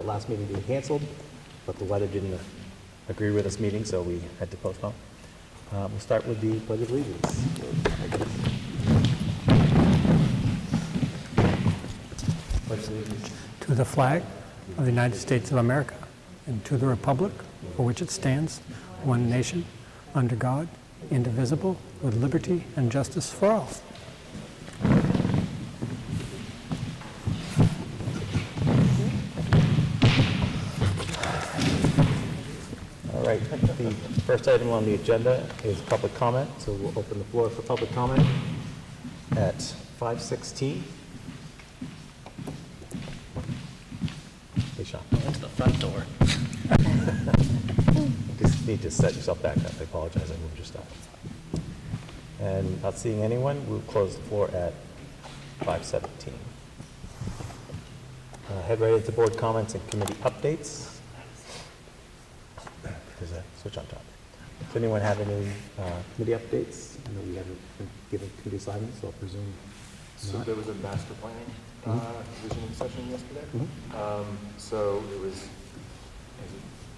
last meeting being canceled, but the weather didn't agree with this meeting, so we had to postpone. We'll start with the Pledge of Allegiance. Pledge of Allegiance. To the flag of the United States of America and to the republic for which it stands, one nation, under God, indivisible, with liberty and justice for all. All right, the first item on the agenda is public comment, so we'll open the floor for public comment at 5:16. Hey, Sean. Into the front door. You just need to set yourself back up. I apologize, I moved your stuff. And not seeing anyone, we'll close the floor at 5:17. Head right into board comments and committee updates. There's a switch on top. Does anyone have any committee updates? I know we haven't been given committee assignments, so I presume So there was a master planning visioning session yesterday. So it was as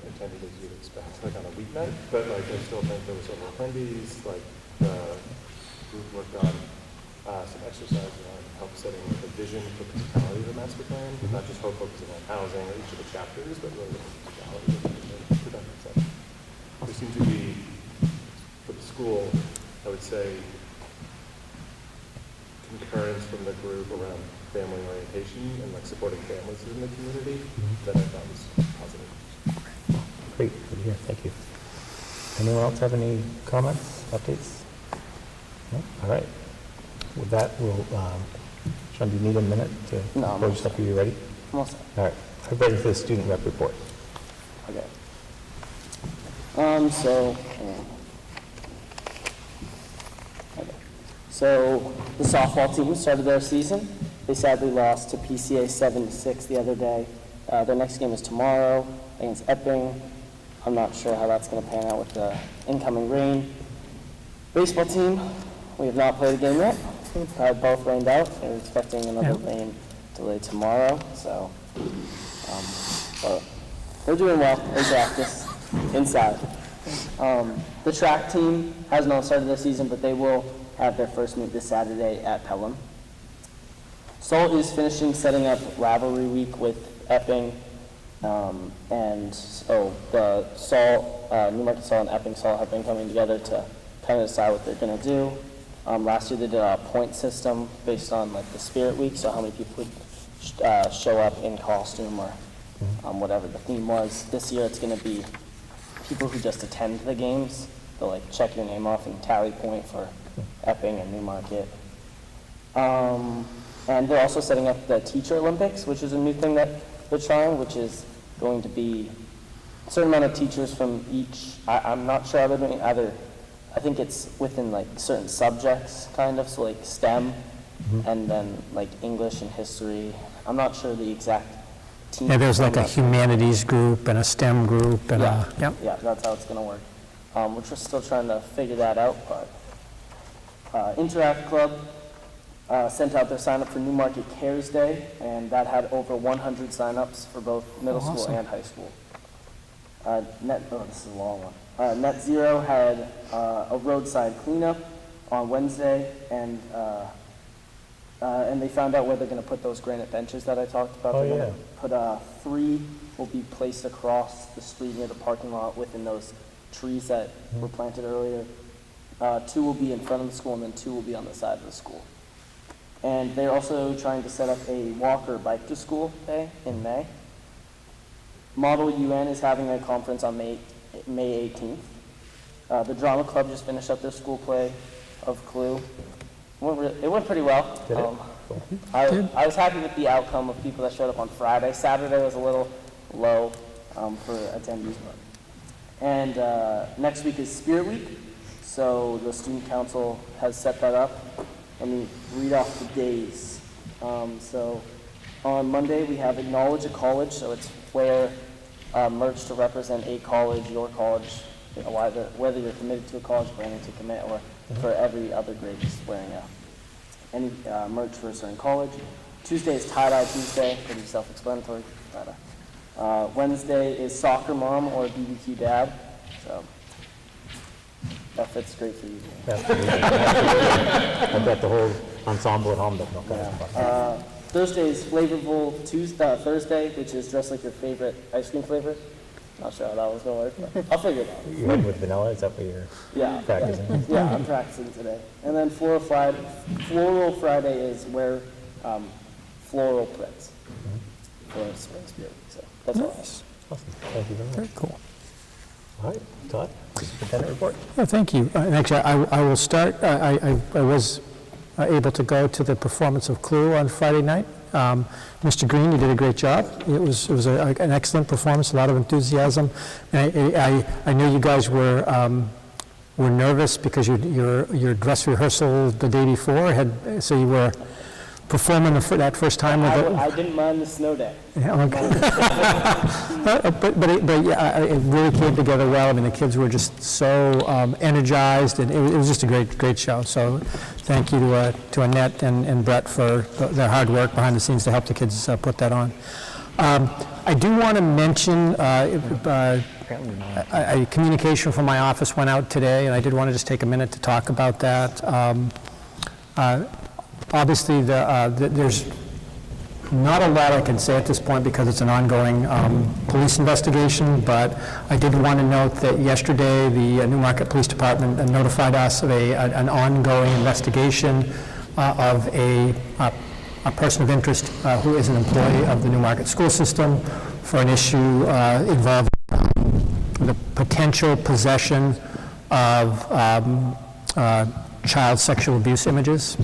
intended as you'd expect, like on a weeknight, but like I still think there were several attendees. Like the group worked on some exercises on help setting the vision for the totality of the master plan, not just focusing on housing or each of the chapters, but really the totality of the vision. Productive session. There seemed to be, for the school, I would say, concurrence from the group around family orientation and like supporting families in the community that I thought was positive. great. Good to hear. Thank you. Anyone else have any comments, updates? No? All right. With that, we'll, Sean, do you need a minute to No, I'm close yourself? Are you ready? I'm all set. All right. I'm ready for the student rep report. Okay. So the softball team started their season. They sadly lost to PCA 7-6 the other day. Their next game is tomorrow against Epping. I'm not sure how that's going to pan out with the incoming rain. Baseball team, we have not played a game yet. Both rained out. They're expecting another rain delay tomorrow. So, but they're doing well in practice inside. The track team has not started their season, but they will have their first meet this Saturday at Pelham. Sol is finishing setting up rivalry week with Epping, and so the Newmarket Sol and Epping Sol have been coming together to kind of decide what they're going to do. Last year they did a point system based on like the Spirit Week, so how many people would show up in costume or whatever the theme was. This year it's going to be people who just attend the games. They'll like check your name off and tally point for Epping and Newmarket. And they're also setting up the Teacher Olympics, which is a new thing that they're trying, which is going to be a certain amount of teachers from each, I'm not sure how they're doing either. I think it's within like certain subjects kind of, so like STEM and then like English and history. I'm not sure the exact team. Yeah, there's like a humanities group and a STEM group and Yeah, that's how it's going to work. Which we're still trying to figure that out, but Interact Club sent out their sign up for Newmarket Cares Day, and that had over 100 sign-ups for both middle school and high school. This is a long one. Net Zero had a roadside cleanup on Wednesday, and they found out where they're going to put those granite benches that I talked about. They're going to put 3 will be placed across the street near the parking lot within those trees that were planted earlier. 2 will be in front of the school, and then 2 will be on the side of the school. And they're also trying to set up a walker bike to school day in May. Model UN is having a conference on May 18th. The drama club just finished up their school play of Clue. It went pretty well. Did it? I was happy with the outcome of people that showed up on Friday. Saturday was a little low for attendees. And next week is Spirit Week, so the student council has set that up. Let me read off the days. So on Monday we have Acknowledge a College, so it's wear merch to represent a college, your college, whether you're committed to a college, planning to commit, or for every other grade just wearing any merch for a certain college. Tuesday is Tie-Dye Tuesday, pretty self-explanatory. Wednesday is soccer mom or BBQ dad, so that fits great for you. I bet the whole ensemble at home doesn't know kind of fun. Thursday is Flavorful Thursday, which is dress like your favorite ice cream flavor. Not sure how that was going to work, but I'll figure it out. You heading with vanilla, is that what you're Yeah, practicing? yeah, I'm practicing today. And then Floral Friday is wear floral prints for spring spirit. So that's all. Nice. Awesome, thank you very much. Very cool. All right, Todd, superintendent report. Oh, thank you. And actually, I will start. I was able to go to the performance of Clue on Friday night. Mr. Green, you did a great job. It was an excellent performance, a lot of enthusiasm. And I know you guys were nervous because your dress rehearsal the day before so you were performing that first time with it. I didn't mind the snow day. Yeah, okay. but yeah, it really came together well. I mean, the kids were just so energized, and it was just a great show. So thank you to Annette and Brett for their hard work behind the scenes to help the kids put that on. I do want to mention a communication from my office went out today, and I did want to just take a minute to talk about that. Obviously, there's not a lot I can say at this point because it's an ongoing police investigation, but I did want to note that yesterday the Newmarket Police Department notified us of an ongoing investigation of a person of interest who is an employee of the Newmarket school system for an issue involving the potential possession of child sexual abuse images.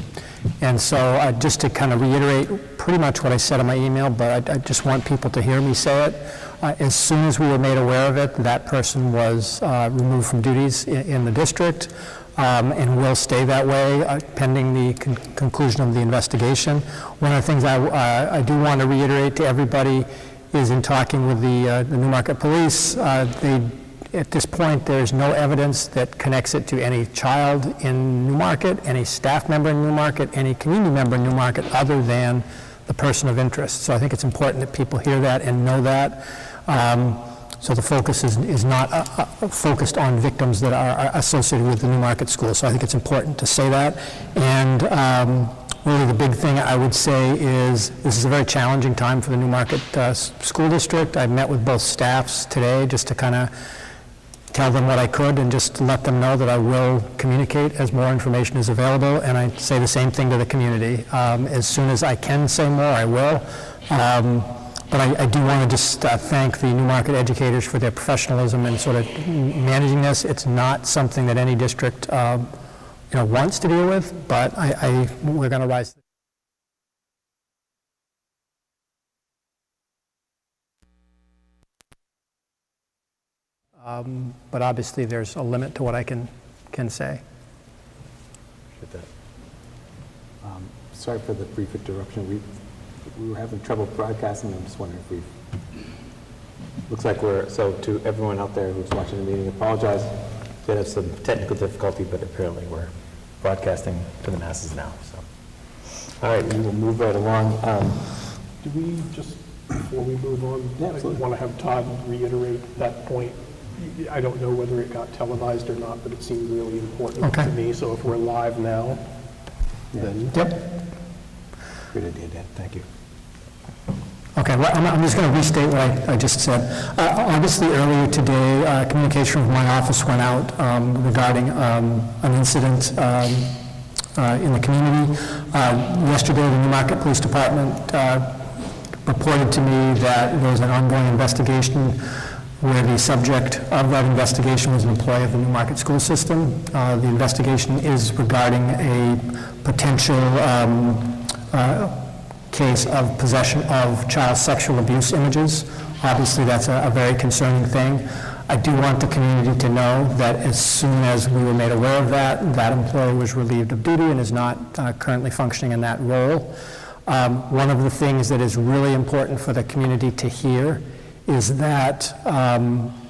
And so just to kind of reiterate pretty much what I said in my email, but I just want people to hear me say it. As soon as we were made aware of it, that person was removed from duties in the district and will stay that way pending the conclusion of the investigation. One of the things I do want to reiterate to everybody is in talking with the Newmarket Police, at this point, there's no evidence that connects it to any child in Newmarket, any staff member in Newmarket, any community member in Newmarket other than the person of interest. So I think it's important that people hear that and know that. So the focus is not focused on victims that are associated with the Newmarket school. So I think it's important to say that. And really the big thing I would say is this is a very challenging time for the Newmarket school district. I met with both staffs today just to kind of tell them what I could and just let them know that I will communicate as more information is available, and I say the same thing to the community. As soon as I can say more, I will. But I do want to just thank the Newmarket educators for their professionalism in sort of managing this. It's not something that any district wants to deal with, but we're going to rise. But obviously, there's a limit to what I can say. Sorry for the brief interruption. We were having trouble broadcasting. I'm just wondering if looks like so to everyone out there who's watching the meeting, apologize. Did have some technical difficulty, but apparently we're broadcasting to the masses now. So, all right, we will move right along. Do we just, before we move on, want to have Todd reiterate that point? I don't know whether it got televised or not, but it seemed really important to me. So if we're live now, then... Yep. Good idea, Dan. Thank you. Okay, well, I'm just going to restate what I just said. Obviously, earlier today, communication from my office went out regarding an incident in the community. Yesterday, the Newmarket Police Department reported to me that there was an ongoing investigation where the subject of that investigation was an employee of the Newmarket school system. The investigation is regarding a potential case of possession of child sexual abuse images. Obviously, that's a very concerning thing. I do want the community to know that as soon as we were made aware of that, that employee was relieved of duty and is not currently functioning in that role. One of the things that is really important for the community to hear is that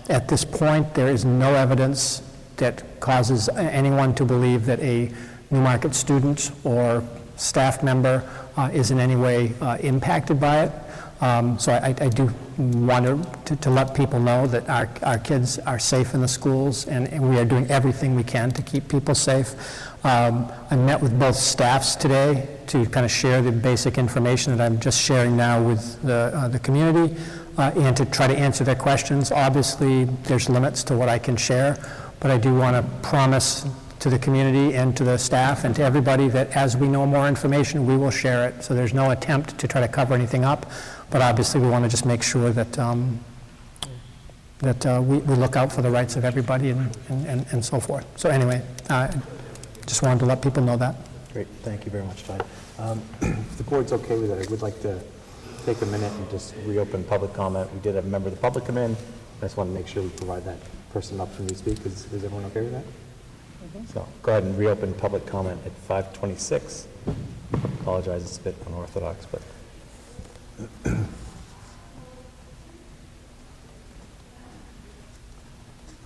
at this point, there is no evidence that causes anyone to believe that a Newmarket student or staff member is in any way impacted by it. So I do want to let people know that our kids are safe in the schools, and we are doing everything we can to keep people safe. I met with both staffs today to kind of share the basic information that I'm just sharing now with the community, and to try to answer their questions. Obviously, there's limits to what I can share, but I do want to promise to the community and to the staff and to everybody that as we know more information, we will share it. So there's no attempt to try to cover anything up, but obviously we want to just make sure that we look out for the rights of everybody and so forth. So anyway, just wanted to let people know that. Great, thank you very much, Todd. If the board's okay with it, I would like to take a minute and just Reopen public comment. We did have a member of the public come in. I just want to make sure we provide that person up for me to speak. Is everyone okay with that? So go ahead and reopen public comment at 5:26. Apologize, it's a bit unorthodox, but.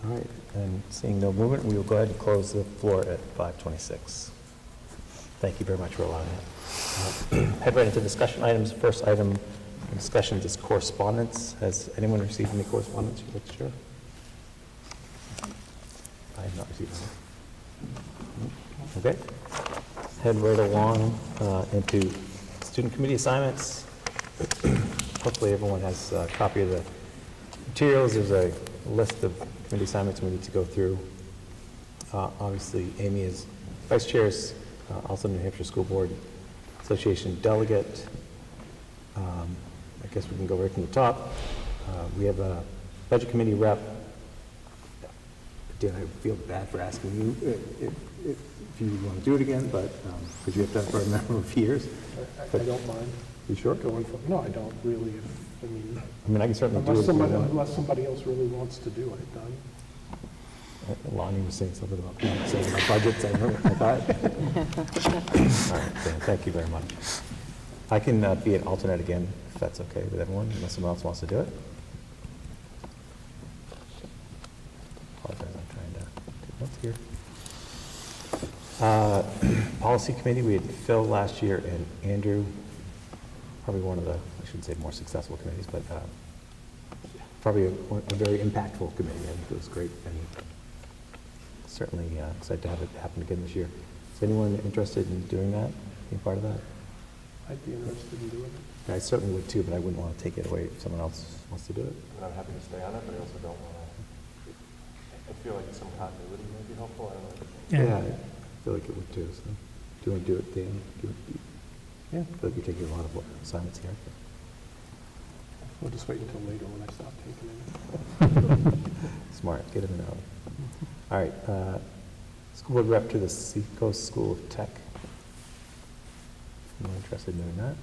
All right, and seeing no movement, we will go ahead and close the floor at 5:26. Thank you very much for allowing that. Head right into discussion items. First item in discussions is correspondence. Has anyone received any correspondence you'd like to share? I have not received any. Okay. Head right along into student committee assignments. Hopefully everyone has a copy of the materials. There's a list of committee assignments we need to go through. Obviously, Amy is vice chair, also New Hampshire School Board Association delegate. I guess we can go right from the top. We have a budget committee rep. Dan, I feel bad for asking you if you want to do it again, but because you have done it for a number of years. I don't mind You sure? going for, no, I don't really. I mean, I can certainly do it. Unless somebody else really wants to do it, then. Lonnie was saying something about saying about budgets, I thought. All right, Dan, thank you very much. I can be an alternate again, if that's okay with everyone, unless someone else wants to do it. Apologize, I'm trying to take notes here. Policy committee, we had Phil last year and Andrew, probably one of the, I shouldn't say more successful committees, but Probably a very impactful committee. I think it was great, and certainly excited to have it happen again this year. Is anyone interested in doing that, being part of that? I'd be interested in doing it. I certainly would too, but I wouldn't want to take it away if someone else wants to do it. And I'm happy to stay on it, but I also don't want to, I feel like some continuity might be helpful, I don't know. yeah, I feel like it would too. So, do you want to do it, Dan? Yeah, I feel like you're taking a lot of assignments here. We'll just wait until later when I stop taking it. Smart, get him in early. All right, school board rep to the Seacoast School of Tech. Anyone interested in doing that?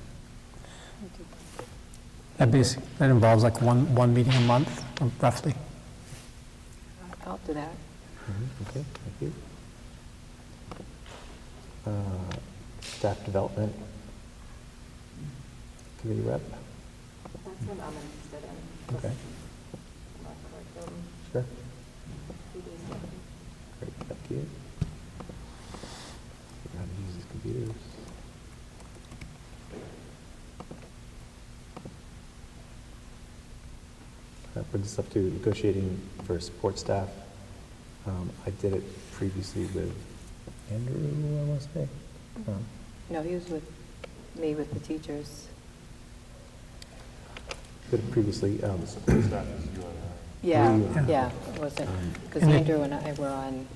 That involves like one meeting a month, roughly. I'll do that. Okay, thank you. Staff development committee rep. That's what I'm interested in. Okay, Not curriculum, sure. duties, stuff. Great, thank you. Figure out how to use these computers. That brings us up to negotiating for support staff. I did it previously with Andrew, I want to say. No, he was with me with the teachers. Did it previously, Support staff is you and I. Yeah, it wasn't, because And it- Andrew and I were on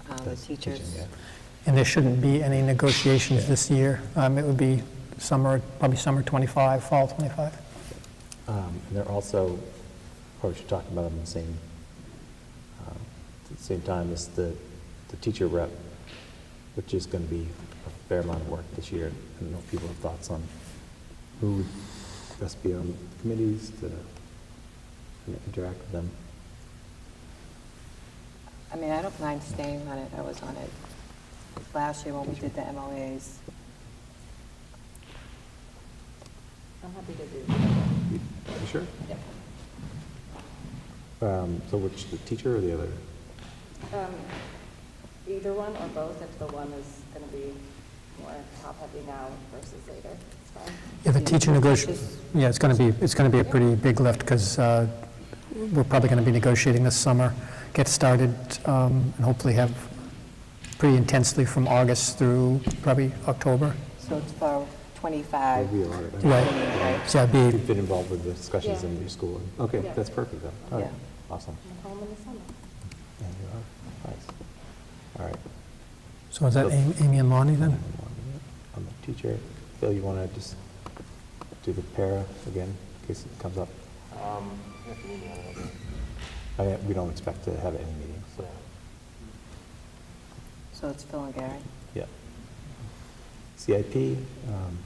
the that's teaching, teachers. yeah. And there shouldn't be any negotiations this year. It would be probably summer 25, fall 25. And they're also, probably should talk about them at the same time as the teacher rep, which is going to be a fair amount of work this year. I don't know if people have thoughts on who would best be on committees to interact with them. I mean, I don't mind staying on it. I was on it last year when we did the MOAs. I'm happy to do that. You sure? Yep. So which, the teacher or the other? Either one or both, if the one is going to be more top-heavy now versus later. Yeah, the teacher yeah, it's going to be a pretty big lift because we're probably going to be negotiating this summer, get started, and hopefully have pretty intensely from August through probably October. So it's for 25. Maybe a lot of that. Right. Right? So it'd You've been involved with the discussions in your school. Okay, Yeah. that's perfect, though. All right, Yeah. awesome. Home in the summer. And you are, nice. All right. So is that Amy and Lonnie then? I'm a teacher. Phil, you want to just do the para again, in case it comes up? Yeah, if you need me, I'll do it. I mean, we don't expect to have any meetings, so, So it's Phil and Gary? yeah. CIP, I'm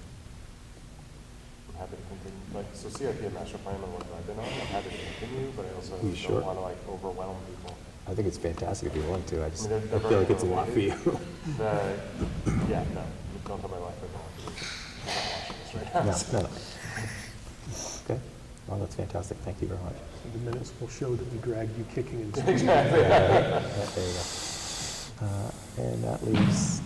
happy to continue, like, so CIP and master plan are what I've been on, I'm happy to continue, but I also You sure? don't want to like overwhelm people. I think it's fantastic if you want to. I just, I mean, they're I feel like very it's a lot for you. Yeah, no, don't tell my wife I don't want to do. I'm not watching this right now. No, so. no, no. Okay, well, that's fantastic. Thank you very much. The minutes will show that we dragged you kicking and screaming. Yeah, there you go. And that leaves,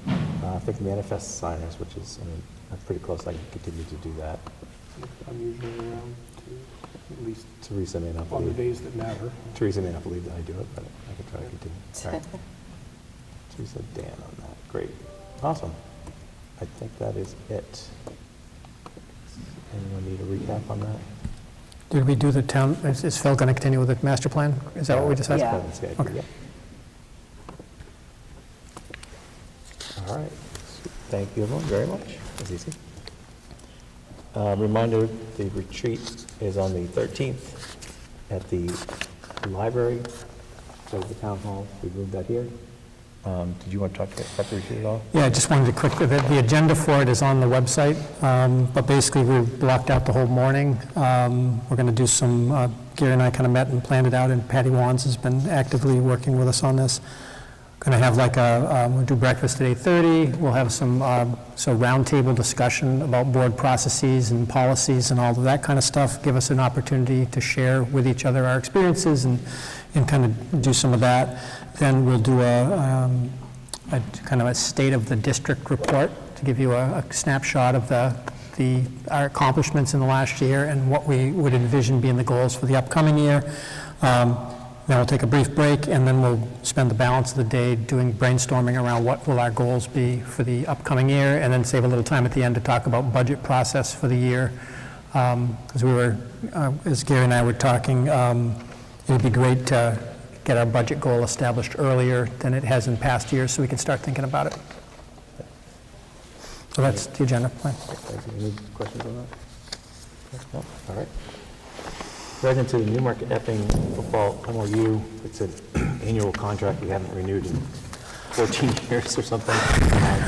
I think, manifest signers, which is, I mean, I'm pretty close. I can continue to do that. I'm usually around to, at least Teresa may not on the believe, days that matter. Teresa may not believe that I do it, but I can try to continue. All right. Teresa, Dan on that. Great. Awesome. I think that is it. Anyone need a recap on that? Did we do the town, is Phil going to continue with the master plan? Is that what we decided? Yeah. Master plan and CIP, Okay. yeah. All right. Thank you, everyone, very much. That was easy. Reminder, the retreat is on the 13th at the library, so the town hall. We moved that here. Did you want to talk about the retreat at all? Yeah, I just wanted to quickly, the agenda for it is on the website, but basically we blocked out the whole morning. We're going to do some, Gary and I kind of met and planned it out, and Patty Wands has been actively working with us on this. Going to have like we'll do breakfast at 8:30. We'll have some roundtable discussion about board processes and policies and all of that kind of stuff. Give us an opportunity to share with each other our experiences and kind of do some of that. Then we'll do a kind of a state of the district report to give you a snapshot of our accomplishments in the last year and what we would envision being the goals for the upcoming year. Then we'll take a brief break, and then we'll spend the balance of the day doing brainstorming around what will our goals be for the upcoming year, and then save a little time at the end to talk about budget process for the year. Because we were, as Gary and I were talking, it'd be great to get our budget goal established earlier than it has in past years, so we can start thinking about it. So that's the agenda plan. Thank you. Any questions on that? No? All right. Right into the Newmarket Epping football MOU. It's an annual contract we haven't renewed in 14 years or something.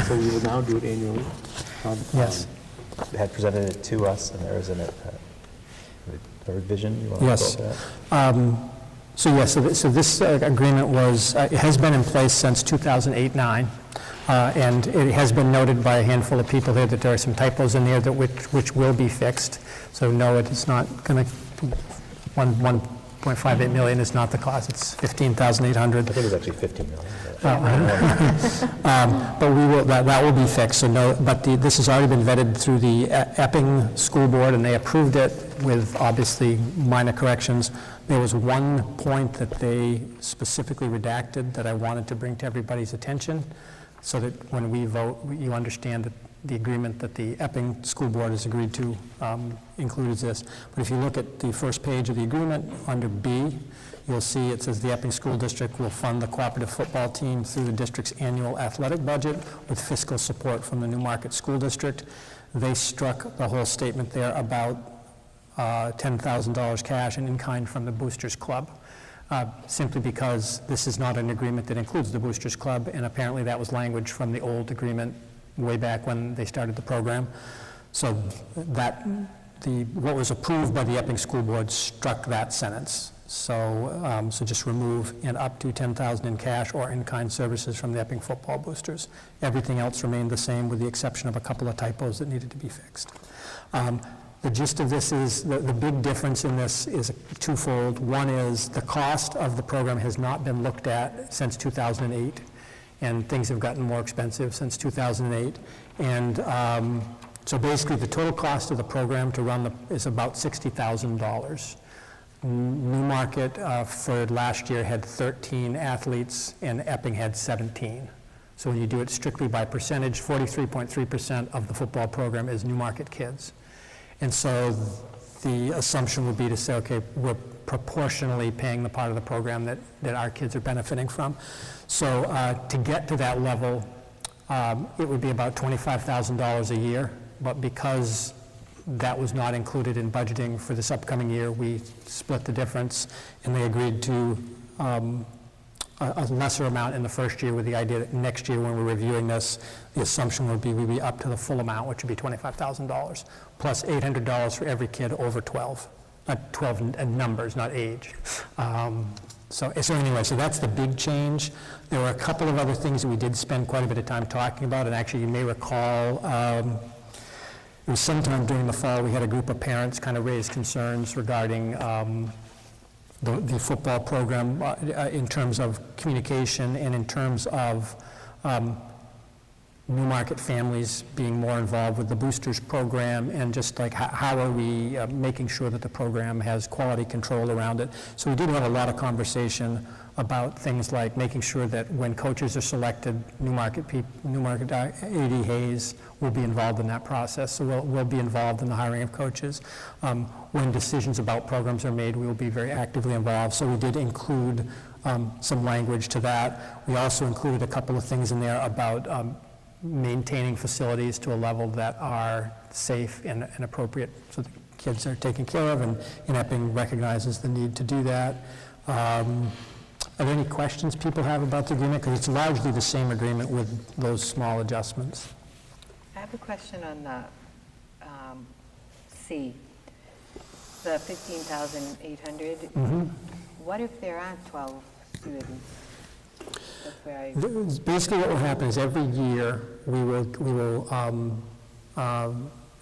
So we will now do it annually. Yes. They had presented it to us, and there is a revision. You want to Yes. go over that? So this agreement was, it has been in place since 2008-9, and it has been noted by a handful of people there that there are some typos in there that which will be fixed. So no, it is not going to, 1.58 million is not the cost, it's 15,800. I think it was actually 15 million. But we will, that will be fixed, so no, but this has already been vetted through the Epping School Board, and they approved it with obviously minor corrections. There was one point that they specifically redacted that I wanted to bring to everybody's attention, so that when we vote, you understand that the agreement that the Epping School Board has agreed to includes this. But if you look at the first page of the agreement, under B, you'll see it says the Epping School District will fund the cooperative football team through the district's annual athletic budget with fiscal support from the Newmarket School District. They struck the whole statement there about $10,000 cash and in-kind from the Boosters Club, simply because this is not an agreement that includes the Boosters Club, and apparently that was language from the old agreement way back when they started the program. So what was approved by the Epping School Board struck that sentence. So just remove and up to $10,000 in cash or in-kind services from the Epping football boosters. Everything else remained the same with the exception of a couple of typos that needed to be fixed. The gist of this is, the big difference in this is twofold. One is the cost of the program has not been looked at since 2008, and things have gotten more expensive since 2008. And So basically, the total cost of the program to run is about $60,000. Newmarket for last year had 13 athletes, and Epping had 17. So when you do it strictly by percentage, 43.3% of the football program is Newmarket kids. And so the assumption would be to say, okay, we're proportionally paying the part of the program that our kids are benefiting from. So to get to that level, it would be about $25,000 a year, but because that was not included in budgeting for this upcoming year, we split the difference, and they agreed to a lesser amount in the first year with the idea that next year when we're reviewing this, the assumption would be we'd be up to the full amount, which would be $25,000, plus $800 for every kid over 12. Not 12 and numbers, not age. So anyway, so that's the big change. There were a couple of other things that we did spend quite a bit of time talking about, and actually you may recall, it was sometime during the fall, we had a group of parents kind of raise concerns regarding the football program in terms of communication and in terms of Newmarket families being more involved with the boosters program, and just like how are we making sure that the program has quality control around it. So we did have a lot of conversation about things like making sure that when coaches are selected, Newmarket AD Hayes will be involved in that process. So we'll be involved in the hiring of coaches. When decisions about programs are made, we will be very actively involved. So we did include some language to that. We also included a couple of things in there about maintaining facilities to a level that are safe and appropriate so the kids are taken care of, and Epping recognizes the need to do that. Are there any questions people have about the agreement? Because it's largely the same agreement with those small adjustments. I have a question on the C, the 15,800. What if there aren't 12 students? That's where I... Basically what will happen is every year we will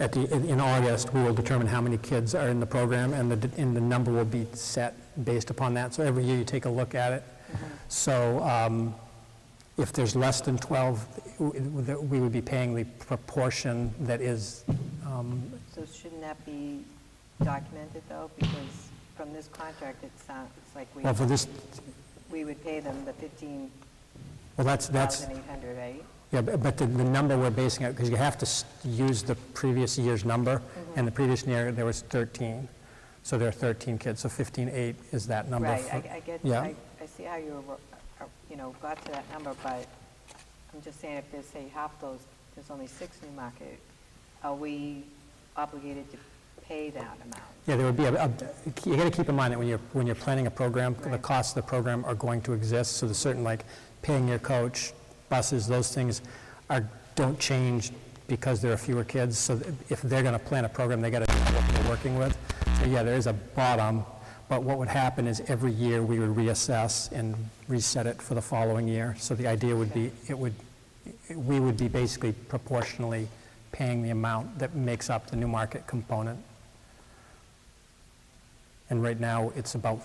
in August, we will determine how many kids are in the program, and the number will be set based upon that. So every year you take a look at it. So if there's less than 12, we would be paying the proportion that is... So shouldn't that be documented, though? Because from this contract, it's like we... Well, for this... We would pay them the 15,800, Well, that's right? Yeah, but the number we're basing it, because you have to use the previous year's number, and the previous year there was 13. So there are 13 kids, so 15,800 is that number. Right, I get, Yeah. I see how you got to that number, but I'm just saying if there's, say, half those, there's only 6 Newmarket, are we obligated to pay that amount? Yeah, there would be you got to keep in mind that when you're planning a program, the Right. costs of the program are going to exist. So there's certain, like paying your coach, buses, those things don't change because there are fewer kids. So if they're going to plan a program, they got to know what they're working with. So yeah, there is a bottom, but what would happen is every year we would reassess and reset it for the following year. So the idea would be we would be basically proportionally paying the amount that makes up the Newmarket component. And right now, it's about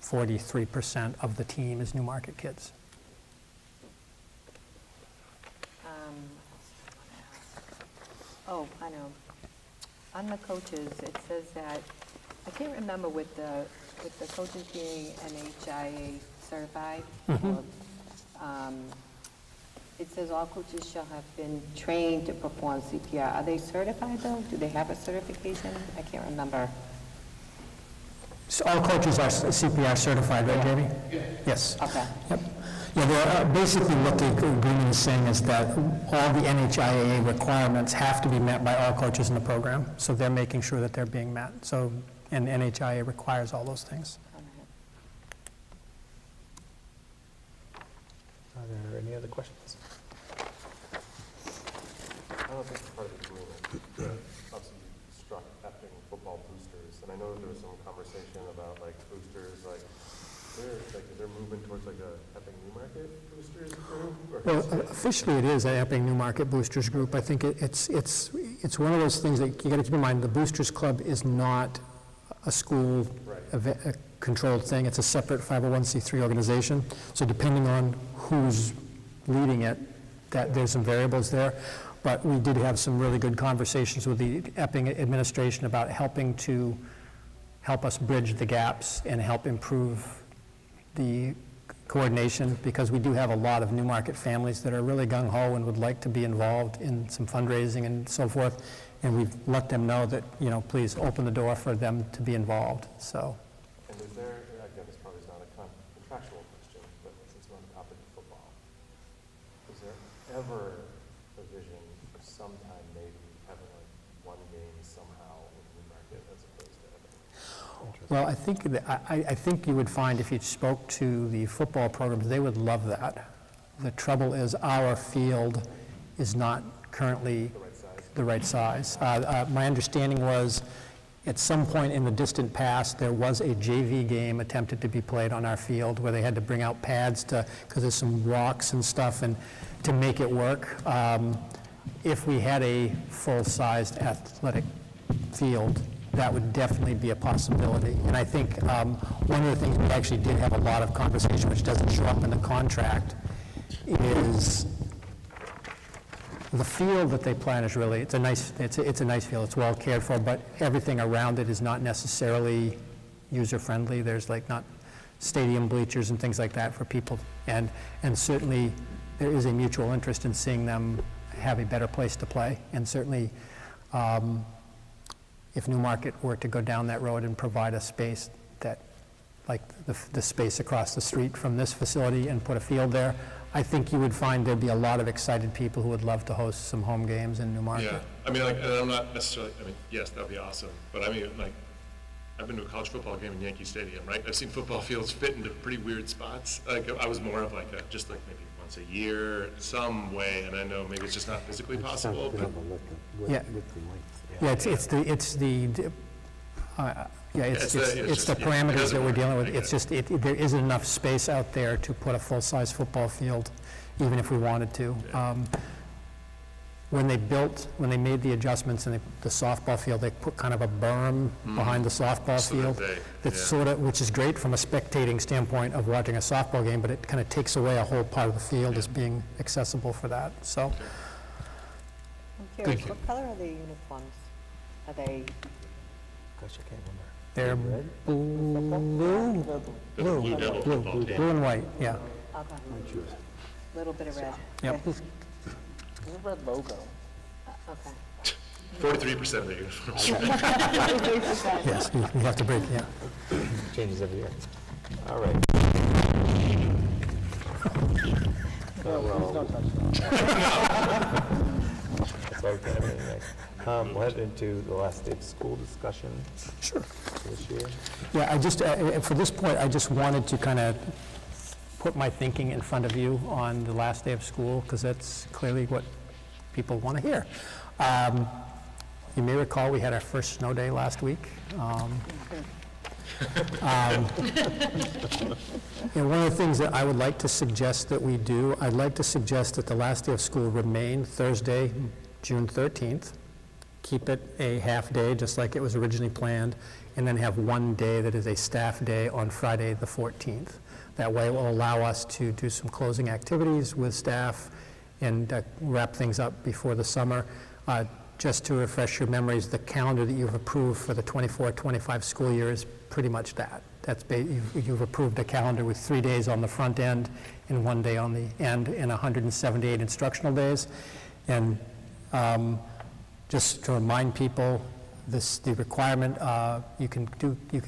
43% of the team is Newmarket kids. Oh, I know. On the coaches, it says that, I can't remember with the coaches being NHIA certified. Or, it says all coaches shall have been trained to perform CPR. Are they certified though? Do they have a certification? I can't remember. So all coaches are CPR certified, right, Jamie? Yes. Okay. Yep. Yeah, basically what the agreement is saying is that all the NHIAA requirements have to be met by all coaches in the program. So they're making sure that they're being met. So, and NHIAA requires all those things. Are there any other questions? I don't think it's part of the agreement, but obviously you struck Epping football boosters, and I know there was some conversation about like boosters, like is there movement towards like a Epping Newmarket boosters group? Or Well, officially it is an Epping Newmarket Boosters Group. I think it's one of those things that you got to keep in mind. The Boosters Club is not a school a controlled thing. It's a separate 501c3 organization. So depending on who's leading it, that there's some variables there. But we did have some really good conversations with the Epping administration about help us bridge the gaps and help improve the coordination, because we do have a lot of Newmarket families that are really gung-ho and would like to be involved in some fundraising and so forth, and we've let them know that, please open the door for them to be involved, so. And is there, again, this probably is not a contractual question, but since we're on the topic of football, is there ever a vision of sometime maybe having like one game somehow in Newmarket as opposed to Epping? Well, I think you would find if you spoke to the football programs, they would love that. The trouble is our field is not currently the right size. My understanding was at some point in the distant past, there was a JV game attempted to be played on our field where they had to bring out pads because there's some rocks and stuff, and to make it work. If we had a full-sized athletic field, that would definitely be a possibility. And I think one of the things we actually did have a lot of conversation, which doesn't show up in the contract, is the field that they plan is really, it's a nice field, it's well cared for, but everything around it is not necessarily user-friendly. There's like not stadium bleachers and things like that for people, and certainly there is a mutual interest in seeing them have a better place to play, and certainly if Newmarket were to go down that road and provide a space that, like the space across the street from this facility, and put a field there, I think you would find there'd be a lot of excited people who would love to host some home games in Newmarket. Yeah, I mean, and I'm not necessarily, yes, that'd be awesome, but I mean, I've been to a college football game in Yankee Stadium, right? I've seen football fields fit into pretty weird spots. I was more of just maybe once a year, some way, and I know maybe it's just not physically possible, but. Yeah. Yeah, it's the parameters that we're dealing with. It's just, there isn't enough space out there to put a full-size football field, even if we wanted to. When they made the adjustments in the softball field, they put kind of a berm behind the softball field. That's which is great from a spectating standpoint of watching a softball game, but it kind of takes away a whole part of the field as being accessible for that, so. I'm curious, what color are the uniforms? Are they, Gosh, I can't remember. They're blue and white, yeah. okay, little bit of red? Yep. There's a red logo. Okay. 43% of the uniforms. Yes, we have to break, yeah. Changes every year. All right. Please don't touch that. That's why we can't have anything nice. We'll head into the last day of school discussion. Sure. For this year. Yeah, I just, for this point, I just wanted to kind of put my thinking in front of you on the last day of school, because that's clearly what people want to hear. You may recall we had our first snow day last week. And one of the things that I would like to suggest that we do, I'd like to suggest that the last day of school remain Thursday, June 13th. Keep it a half day, just like it was originally planned, and then have one day that is a staff day on Friday, the 14th. That way it will allow us to do some closing activities with staff and wrap things up before the summer. Just to refresh your memories, the calendar that you've approved for the 24-25 school year is pretty much that. You've approved a calendar with 3 days on the front end and 1 day on the end, and 178 instructional days. And just to remind people, the requirement, you can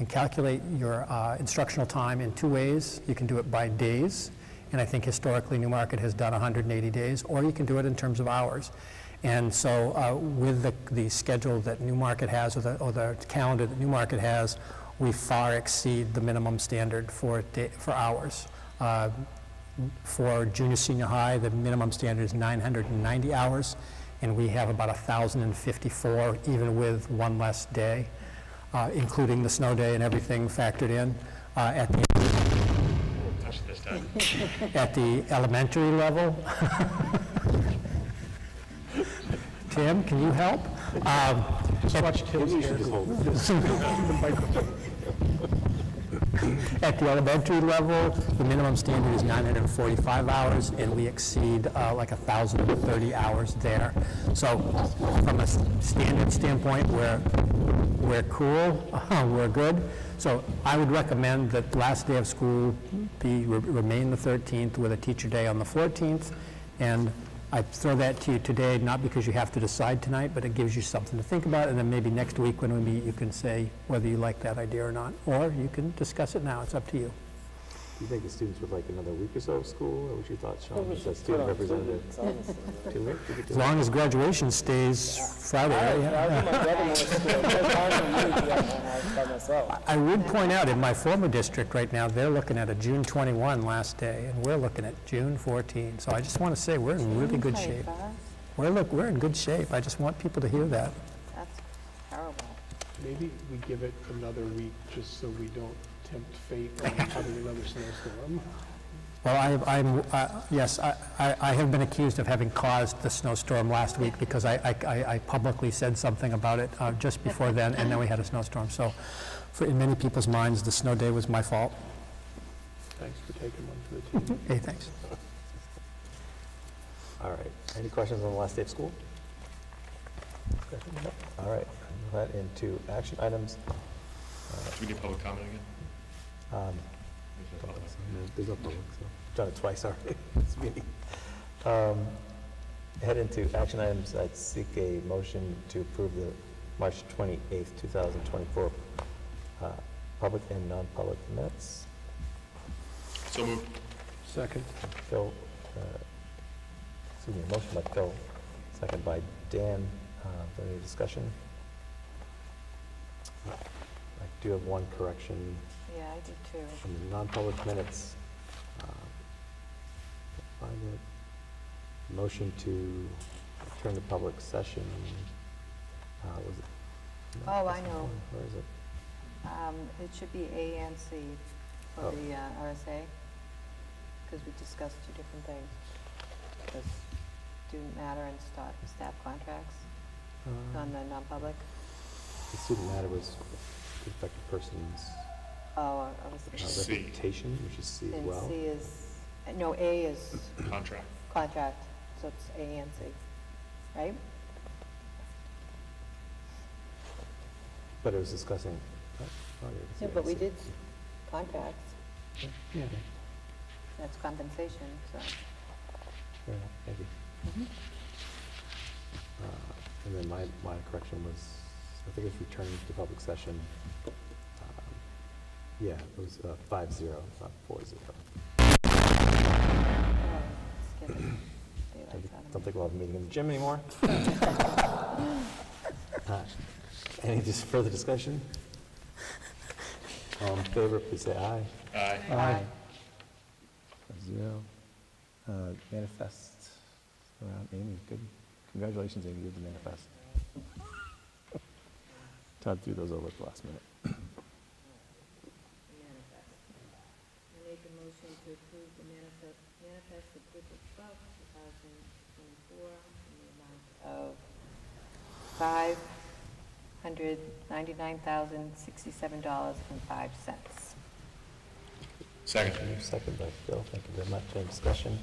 calculate your instructional time in 2 ways. You can do it by days, and I think historically Newmarket has done 180 days, or you can do it in terms of hours. And so with the schedule that Newmarket has, or the calendar that Newmarket has, we far exceed the minimum standard for hours. For junior senior high, the minimum standard is 990 hours, and we have about 1,054, even with one less day, including the snow day and everything factored in. At the elementary level. Tim, can you help? Just watch Tim's hair. At the elementary level, the minimum standard is 945 hours, and we exceed like 1,030 hours there. So from a standard standpoint, we're cool, we're good. So I would recommend that the last day of school remain the 13th with a teacher day on the 14th. And I throw that to you today, not because you have to decide tonight, but it gives you something to think about. And then maybe next week when we meet, you can say whether you like that idea or not. Or you can discuss it now. It's up to you. Do you think the students would like another week or so of school, or what you thought, Sean, as a student representative? Too late? We could do As long as graduation stays Friday, right? I was in my brother-in-law's school. There's hard for me to get by myself. I would point out, in my former district right now, they're looking at a June 21 last day, and we're looking at June 14. So I just want to say we're in really good shape. We're in good shape. I just want people to hear that. That's terrible. Maybe we give it another week just so we don't tempt fate on having another snowstorm. Well, yes, I have been accused of having caused the snowstorm last week because I publicly said something about it just before then, and then we had a snowstorm. So in many people's minds, the snow day was my fault. Thanks for taking one for the team. Hey, thanks. All right. Any questions on the last day of school? Nope. All right. Move that into action items. Do we need public comment again? There's a public, so. Done it twice already, this meeting. Head into action items. I'd seek a motion to approve the March 28th, 2024 public and non-public minutes. So moved. Second. Phil, motion by Phil, second by Dan. Any discussion? I do have one correction Yeah, I do too. from the non-public minutes. Find it. Motion to return to public session. Was it? Oh, I know. Where is it? It should be A and C for Oh. the RSA, because we discussed two different things. The student matter and staff contracts on the non-public. The student matter was the affected person's Oh, I was thinking. C. reputation, which is C as And well. C is, no, A is Contract. contract, so it's A and C, right? But it was discussing. Yeah, but we did contracts, Yeah, that's compensation, so. fair enough, thank you. And then my correction was, I think it was returning to public session. Yeah, it was 5-0, not 4-0. Skip it. Daylight Don't think we'll have a meeting in the gym anymore. Any further discussion? All in favor, please say aye. Aye. Aye. 5-0. Manifest around Amy. Good. Congratulations, Amy. You did the manifest. Todd threw those over at the last minute. Manifest. I make a motion to approve the manifest of April 12th, 2024, in the amount of $599,067.05. Second. Second by Phil. Thank you very much. Any discussion?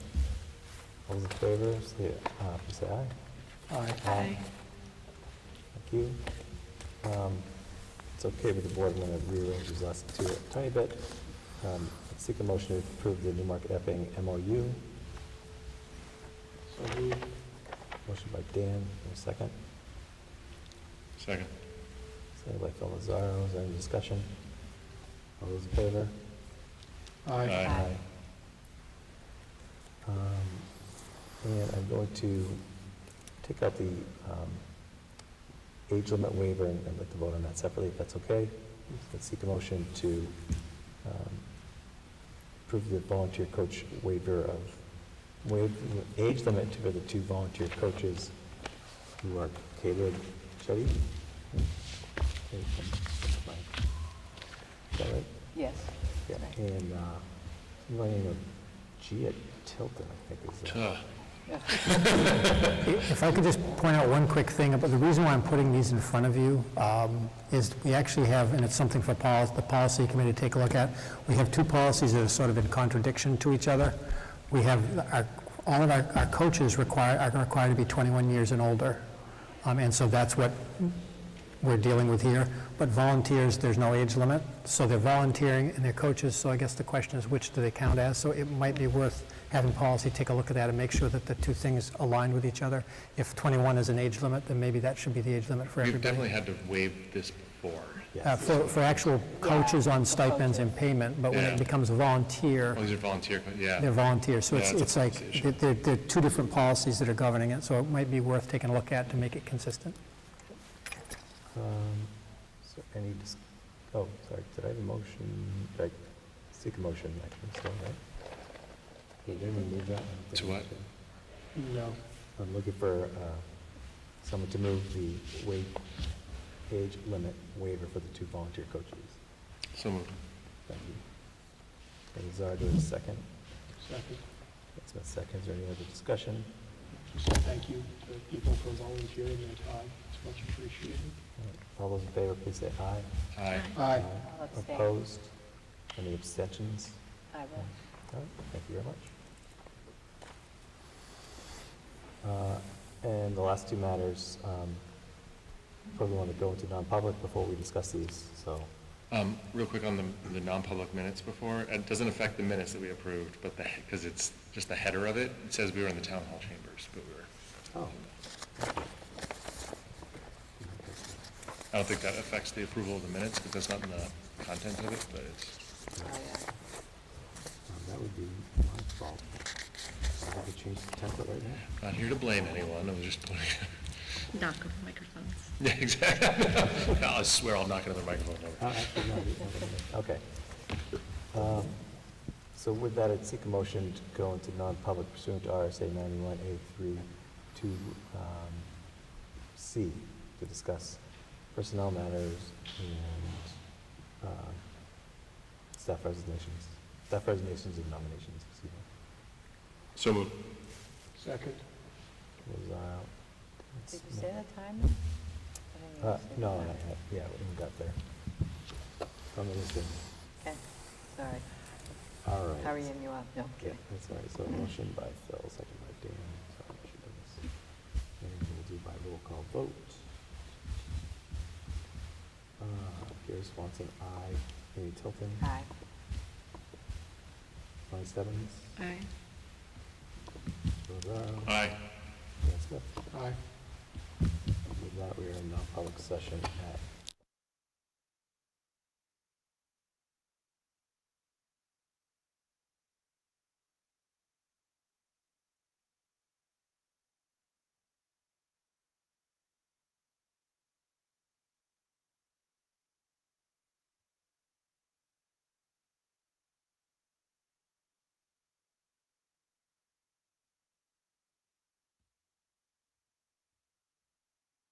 All those in favor, please say aye. Aye. Aye. Thank you. It's okay with the board, I'm going to rearrange these last two a tiny bit. Let's seek a motion to approve the Newmarket Epping MOU. So moved. Motion by Dan, and a second. Second. Second by Phil Nazaro. Is there any discussion? All those in favor? Aye. Aye. And I'm going to take out the age limit waiver and I'd like to vote on that separately, if that's okay. Let's seek a motion to approve the volunteer coach waiver of waive the age limit for the two volunteer coaches who are Caleb Chetty. Is that right? Yes. Yeah, and running of Gia Tilton, I think is. If I could just point out one quick thing, but the reason why I'm putting these in front of you is we actually have, and it's something for the policy committee to take a look at, we have two policies that are sort of in contradiction to each other. We have, all of our coaches are required to be 21 years and older, and so that's what we're dealing with here. But volunteers, there's no age limit, so they're volunteering and they're coaches, so I guess the question is, which do they count as? So it might be worth having policy take a look at that and make sure that the two things align with each other. If 21 is an age limit, then maybe that should be the age limit for We've everybody. definitely had to waive this before. For actual coaches on stipends and payment, but when Yeah. it becomes a volunteer, Oh, these are volunteer, yeah. they're volunteers. So Yeah, it's it's a like, policy issue. they're two different policies that are governing it, so it might be worth taking a look at to make it consistent. So any, oh, sorry, did I have a motion? Did I seek a motion? I think so, right? Did anyone move that? I don't think To we what? did. No. I'm looking for someone to move the age limit waiver for the two volunteer coaches. So moved. Thank you. And Zara, do a second? Second. Smith seconds. Is there any other discussion? Just say thank you to people for volunteering their time. It's much appreciated. All those in favor, please say aye. Aye. Aye. I'll abstain. Opposed? Any abstentions? I will. All right, thank you very much. And the last two matters, probably want to go into non-public before we discuss these, so. Real quick on the non-public minutes before, it doesn't affect the minutes that we approved, but because it's just the header of it, it says we were in the town hall chambers, but we were. Oh. I don't think that affects the approval of the minutes, because that's not in the content of it, but it's, Oh, yeah. That would be my fault. I have to change the template right now. not here to blame anyone, I was just pointing. Knock over microphones. Yeah, exactly. I swear I'll knock another microphone over. Actually, no, okay. So with that, I'd seek a motion to go into non-public pursuant to RSA 91A3 to C, to discuss personnel matters and staff resignations and nominations, excuse me. So moved. Second. Was, Did you say the time? I didn't even see the no, time. yeah, we got there. From the listing. Okay, sorry. All right. Hurrying you up, no, Yeah, kidding. that's right. So motion by Phil, second by Dan. So I should do this. And we'll do by roll call vote. Gary Swanson, aye. Amy Tilton. Aye. Ronnie Stebbins. Aye. Rosaro. Aye. Dan Smith. Aye. With that, we are in non-public session at